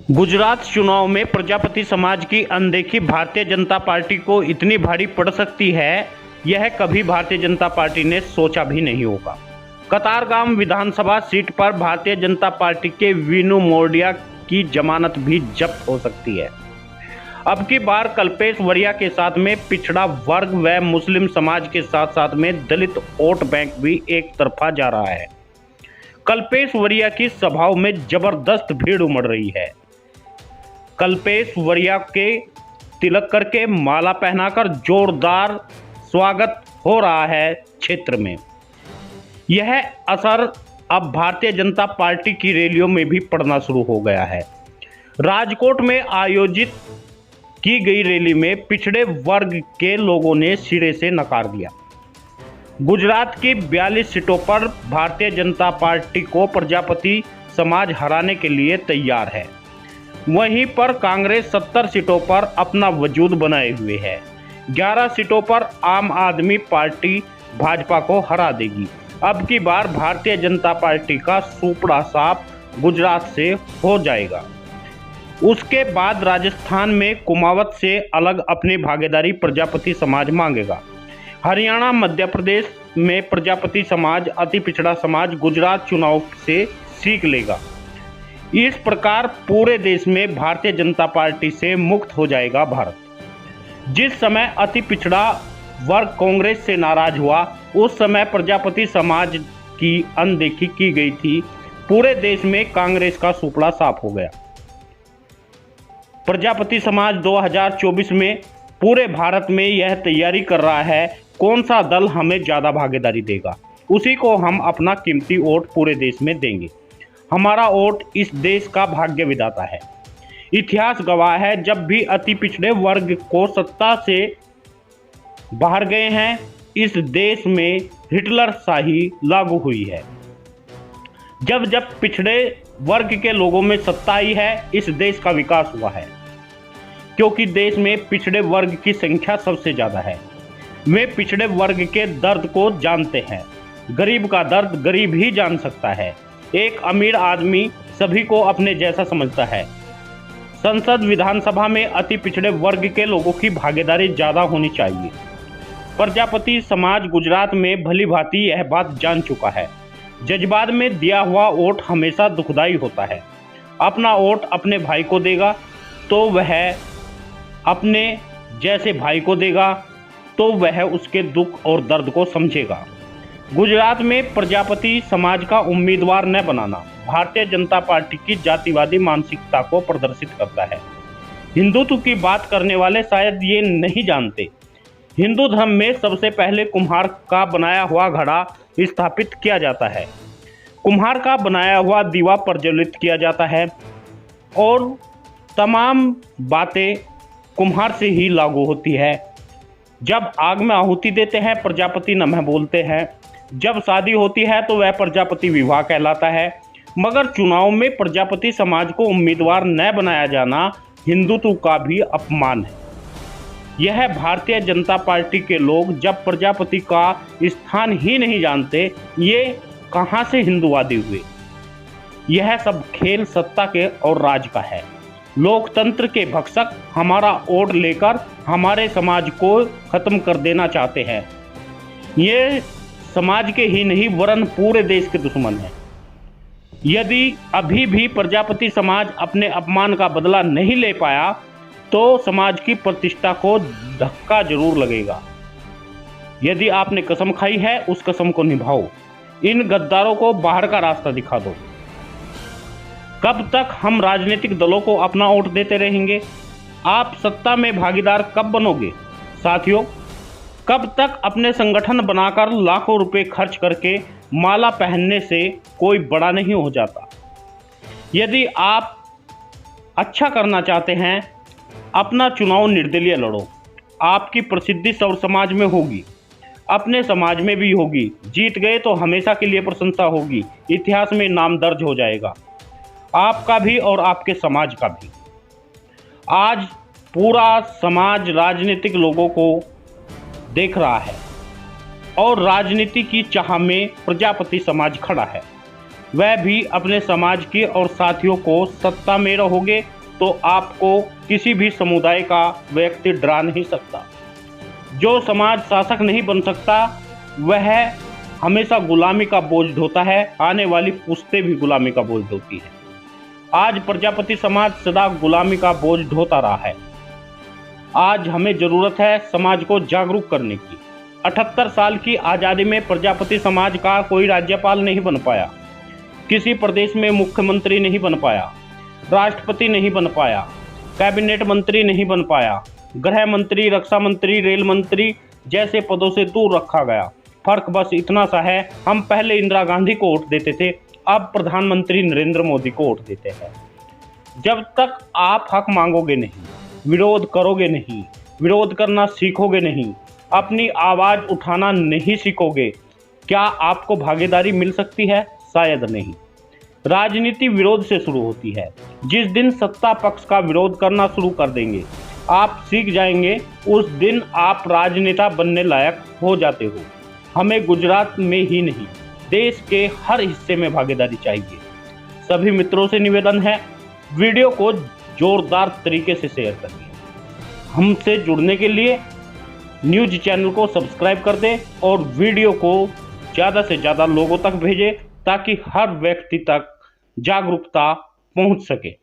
गुजरात चुनाव में प्रजापति समाज की अनदेखी भारतीय जनता पार्टी को इतनी भारी पड़ सकती है, यह कभी भारतीय जनता पार्टी ने सोचा भी नहीं होगा। कतारगाम विधानसभा सीट पर भारतीय जनता पार्टी के वीनू मोरडिया की जमानत भी जब्त हो सकती है। अब की बार कल्पेश वरिया के साथ में पिछड़ा वर्ग व मुस्लिम समाज के साथ साथ में दलित वोट बैंक भी एक तरफा जा रहा है। कल्पेश वरिया की सभाओं में जबरदस्त भीड़ उमड़ रही है। कल्पेश वरिया के तिलक करके माला पहनाकर जोरदार स्वागत हो रहा है क्षेत्र में। यह असर अब भारतीय जनता पार्टी की रैलियों में भी पड़ना शुरू हो गया है। राजकोट में आयोजित की गई रैली में पिछड़े वर्ग के लोगों ने सिरे से नकार दिया। गुजरात की 42 सीटों पर भारतीय जनता पार्टी को प्रजापति समाज हराने के लिए तैयार है। वहीं पर कांग्रेस 70 सीटों पर अपना वजूद बनाए हुए है। 11 सीटों पर आम आदमी पार्टी भाजपा को हरा देगी। अब की बार भारतीय जनता पार्टी का सुपड़ा साफ गुजरात से हो जाएगा। उसके बाद राजस्थान में कुमावत से अलग अपनी भागीदारी प्रजापति समाज मांगेगा। हरियाणा मध्य प्रदेश में प्रजापति समाज अति पिछड़ा समाज गुजरात चुनाव से सीख लेगा। इस प्रकार पूरे देश में भारतीय जनता पार्टी से मुक्त हो जाएगा भारत। जिस समय अति पिछड़ा वर्ग कांग्रेस से नाराज हुआ, उस समय प्रजापति समाज की अनदेखी की गई थी। पूरे देश में कांग्रेस का सुपड़ा साफ हो गया। प्रजापति समाज 2024 में पूरे भारत में यह तैयारी कर रहा है कौन सा दल हमें ज़्यादा भागीदारी देगा, उसी को हम अपना कीमती वोट पूरे देश में देंगे। हमारा वोट इस देश का भाग्य विधाता है। इतिहास गवाह है, जब भी अति पिछड़े वर्ग को सत्ता से बाहर गए हैं, इस देश में हिटलर शाही लागू हुई है। जब जब पिछड़े वर्ग के लोगों में सत्ता आई है, इस देश का विकास हुआ है, क्योंकि देश में पिछड़े वर्ग की संख्या सबसे ज़्यादा है। वे पिछड़े वर्ग के दर्द को जानते हैं। गरीब का दर्द गरीब ही जान सकता है। एक अमीर आदमी सभी को अपने जैसा समझता है। संसद विधानसभा में अति पिछड़े वर्ग के लोगों की भागीदारी ज़्यादा होनी चाहिए। प्रजापति समाज गुजरात में भली भांति यह बात जान चुका है। जज्बात में दिया हुआ वोट हमेशा दुखदाई होता है। अपना वोट अपने भाई को देगा तो वह अपने जैसे भाई को देगा तो वह उसके दुख और दर्द को समझेगा। गुजरात में प्रजापति समाज का उम्मीदवार न बनाना भारतीय जनता पार्टी की जातिवादी मानसिकता को प्रदर्शित करता है। हिंदुत्व की बात करने वाले शायद ये नहीं जानते, हिंदू धर्म में सबसे पहले कुम्हार का बनाया हुआ घड़ा स्थापित किया जाता है। कुम्हार का बनाया हुआ दीवा प्रज्वलित किया जाता है और तमाम बातें कुम्हार से ही लागू होती है। जब आग में आहुति देते हैं प्रजापति नमः बोलते हैं। जब शादी होती है तो वह प्रजापति विवाह कहलाता है। मगर चुनाव में प्रजापति समाज को उम्मीदवार न बनाया जाना हिंदुत्व का भी अपमान है। यह भारतीय जनता पार्टी के लोग जब प्रजापति का स्थान ही नहीं जानते, ये कहां से हिंदुवादी हुए। यह सब खेल सत्ता के और राज का है। लोकतंत्र के भक्षक हमारा वोट लेकर हमारे समाज को खत्म कर देना चाहते हैं। ये समाज के ही नहीं वरन पूरे देश के दुश्मन हैं। यदि अभी भी प्रजापति समाज अपने अपमान का बदला नहीं ले पाया तो समाज की प्रतिष्ठा को धक्का जरूर लगेगा। यदि आपने कसम खाई है, उस कसम को निभाओ। इन गद्दारों को बाहर का रास्ता दिखा दो। कब तक हम राजनीतिक दलों को अपना वोट देते रहेंगे? आप सत्ता में भागीदार कब बनोगे? साथियों, कब तक अपने संगठन बनाकर लाखों रुपए खर्च करके माला पहनने से कोई बड़ा नहीं हो जाता। यदि आप अच्छा करना चाहते हैं, अपना चुनाव निर्दलीय लड़ो। आपकी प्रसिद्धि सर्व समाज में होगी, अपने समाज में भी होगी। जीत गए तो हमेशा के लिए प्रशंसा होगी, इतिहास में नाम दर्ज हो जाएगा, आपका भी और आपके समाज का भी। आज पूरा समाज राजनीतिक लोगों को देख रहा है और राजनीति की चाह में प्रजापति समाज खड़ा है। वह भी अपने समाज के और साथियों को सत्ता में रहोगे तो आपको किसी भी समुदाय का व्यक्ति डरा नहीं सकता। जो समाज शासक नहीं बन सकता वह हमेशा गुलामी का बोझ ढोता है, आने वाली पुश्तें भी गुलामी का बोझ ढोती है। आज प्रजापति समाज सदा गुलामी का बोझ ढोता रहा है। आज हमें जरूरत है समाज को जागरूक करने की। 78 साल की आज़ादी में प्रजापति समाज का कोई राज्यपाल नहीं बन पाया, किसी प्रदेश में मुख्यमंत्री नहीं बन पाया, राष्ट्रपति नहीं बन पाया, कैबिनेट मंत्री नहीं बन पाया, गृह मंत्री, रक्षा मंत्री, रेल मंत्री जैसे पदों से दूर रखा गया। फर्क बस इतना सा है, हम पहले इंदिरा गांधी को वोट देते थे, अब प्रधानमंत्री नरेंद्र मोदी को वोट देते हैं। जब तक आप हक मांगोगे नहीं, विरोध करोगे नहीं, विरोध करना सीखोगे नहीं, अपनी आवाज़ उठाना नहीं सीखोगे, क्या आपको भागीदारी मिल सकती है? शायद नहीं। राजनीति विरोध से शुरू होती है। जिस दिन सत्ता पक्ष का विरोध करना शुरू कर देंगे, आप सीख जाएंगे, उस दिन आप राजनेता बनने लायक हो जाते हो। हमें गुजरात में ही नहीं, देश के हर हिस्से में भागीदारी चाहिए। सभी मित्रों से निवेदन है, वीडियो को जोरदार तरीके से शेयर करिए। हमसे जुड़ने के लिए न्यूज़ चैनल को सब्सक्राइब कर दें और वीडियो को ज़्यादा से ज़्यादा लोगों तक भेजें ताकि हर व्यक्ति तक जागरूकता पहुंच सके।